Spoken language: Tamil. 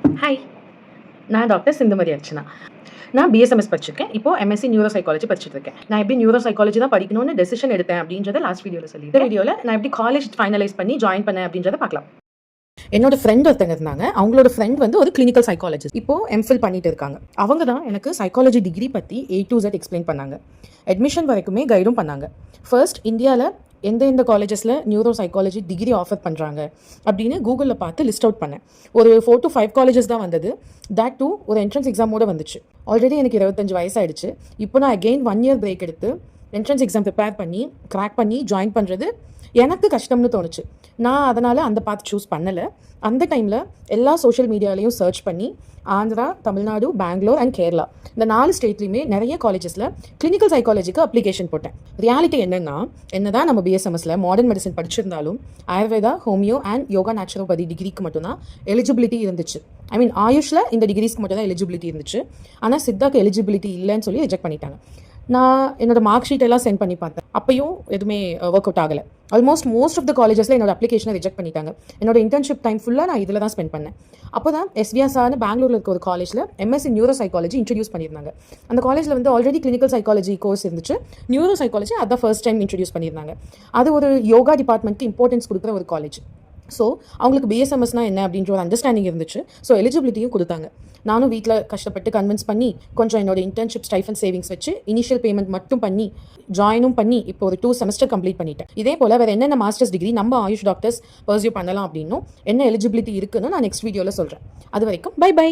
ஹாய், நான் டாக்டர் சிந்துமதி அர்ச்சனா. நான் பிஎஸ்எம்எஸ் படிச்சிருக்கேன். இப்போ எம்எஸ்சி நியூரோ சைக்காலஜி படிச்சுட்டு இருக்கேன். நான் எப்படி நியூரோ சைக்காலஜி தான் படிக்கணும்னு டெசிஷன் எடுத்தேன் அப்படின்றத லாஸ்ட் வீடியோவில் சொல்லி இந்த வீடியோவில் நான் எப்படி காலேஜ் ஃபைனலைஸ் பண்ணி ஜாயின் பண்ணேன் அப்படின்றத பார்க்கலாம். என்னோட ஃப்ரெண்ட் ஒருத்தங்க இருந்தாங்க. அவங்களோட ஃப்ரெண்ட் வந்து ஒரு கிளினிக்கல் சைக்காலஜிஸ்ட். இப்போ எம்ஃபில் பண்ணிட்டு இருக்காங்க. அவங்க தான் எனக்கு சைக்காலஜி டிகிரி பற்றி A to Z எக்ஸ்பிளைன் பண்ணாங்க. அட்மிஷன் வரைக்குமே கைடும் பண்ணாங்க. ஃபர்ஸ்ட் இந்தியாவில் எந்த காலேஜஸில் நியூரோ சைக்காலஜி டிகிரி ஆஃபர் பண்ணுறாங்க அப்படின்னு கூகுளில் பார்த்து லிஸ்ட் அவுட் பண்ணேன். ஒரு 4 to 5 காலேஜஸ் தான் வந்தது. தட் டூ ஒரு என்ட்ரன்ஸ் எக்ஸாமோடு வந்துச்சு. ஆல்ரெடி எனக்கு 25 வயசாகிடுச்சு. இப்போ நான் அகெயின் 1 year பிரேக் எடுத்து என்ட்ரன்ஸ் எக்ஸாம் ப்ரிப்பேர் பண்ணி கிராக் பண்ணி ஜாயின் பண்ணுறது எனக்கு கஷ்டம்னு தோணுச்சு. நான் அதனால் அந்த பார்த்து சூஸ் பண்ணலை. அந்த டைமில் எல்லா சோஷியல் மீடியாலையும் சர்ச் பண்ணி ஆந்திரா, தமிழ்நாடு, பெங்களூர் அண்ட் கேரளா இந்த 4 ஸ்டேட்லையுமே நிறைய காலேஜஸில் கிளினிக்கல் சைக்காலஜிக்கு அப்ளிகேஷன் போட்டேன். ரியாலிட்டி என்னதான் நம்ம பிஎஸ்எம்எஸ்ல மாடர்ன் மெடிசன் படிச்சிருந்தாலும் Ayurveda, homeo and yoga naturopathy டிகிரிக்கு மட்டும்தான் எலிஜிபிலிட்டி இருந்துச்சு. ஆயுஷில் இந்த டிகிரிஸ்க்கு மட்டும் தான் எலிஜிபிலிட்டி இருந்துச்சு. ஆனால் சித்தாக்கு எலிஜிபிலிட்டி இல்லைன்னு சொல்லி ரிஜெக்ட் பண்ணிட்டாங்க. நான் என்னோட மார்க் ஷீட் எல்லாம் சென்ட் பண்ணி பார்த்தேன். அப்பயும் எதுவுமே ஒர்க் அவுட் ஆகலை. மோஸ்ட் ஆஃப் த காலேஜஸில் என்னோட அப்ளிகேஷனை ரிஜெக்ட் பண்ணிட்டாங்க. என்னோட இன்டர்ன்ஷிப் டைம் ஃபுல்லாக நான் இதில் தான் ஸ்பெண்ட் பண்ணேன். அப்போ தான் எஸ்விஎஸ்ஆர்னு பெங்களூரில் இருக்க ஒரு காலேஜில் எம்எஸ்சி நியூரோ சைக்காலஜி இன்ட்ரடியூஸ் பண்ணியிருந்தாங்க. அந்த காலேஜில் வந்து ஆல்ரெடி கிளினிக்கல் சைக்காலஜி கோர்ஸ் இருந்துச்சு. நியூரோ சைக்காலஜி அதான் ஃபர்ஸ்ட் டைம் இன்ட்ரடியூஸ் பண்ணியிருந்தாங்க. அது ஒரு யோகா டிபார்ட்மெண்ட்க்கு இம்பார்ட்டன்ஸ் கொடுக்குற ஒரு காலேஜ். ஸோ அவங்களுக்கு பிஎஸ்எம்எஸ்னா என்ன அப்படின்ற ஒரு அண்டர்ஸ்டாண்டிங் இருந்துச்சு. ஸோ எலிஜிபிலிட்டியும் கொடுத்தாங்க. நானும் வீட்டில் கஷ்டப்பட்டு கன்வின்ஸ் பண்ணி கொஞ்சம் என்னோட இன்டர்ன்ஷிப் ஸ்டைஃபன் சேவிங்ஸ் வச்சு இனிஷியல் பேமெண்ட் மட்டும் பண்ணி ஜாயினும் பண்ணி இப்போ ஒரு 2 செமஸ்டர் கம்ப்ளீட் பண்ணிட்டேன். இதே போல் வேறு என்னென்ன மாஸ்டர்ஸ் டிகிரி நம்ம ஆயுஷ் டாக்டர்ஸ் பர்சியூ பண்ணலாம் அப்படின்னும் என்ன எலிஜிபிலிட்டி இருக்குன்னு நான் நெக்ஸ்ட் வீடியோவில் சொல்கிறேன். அது வரைக்கும் பை.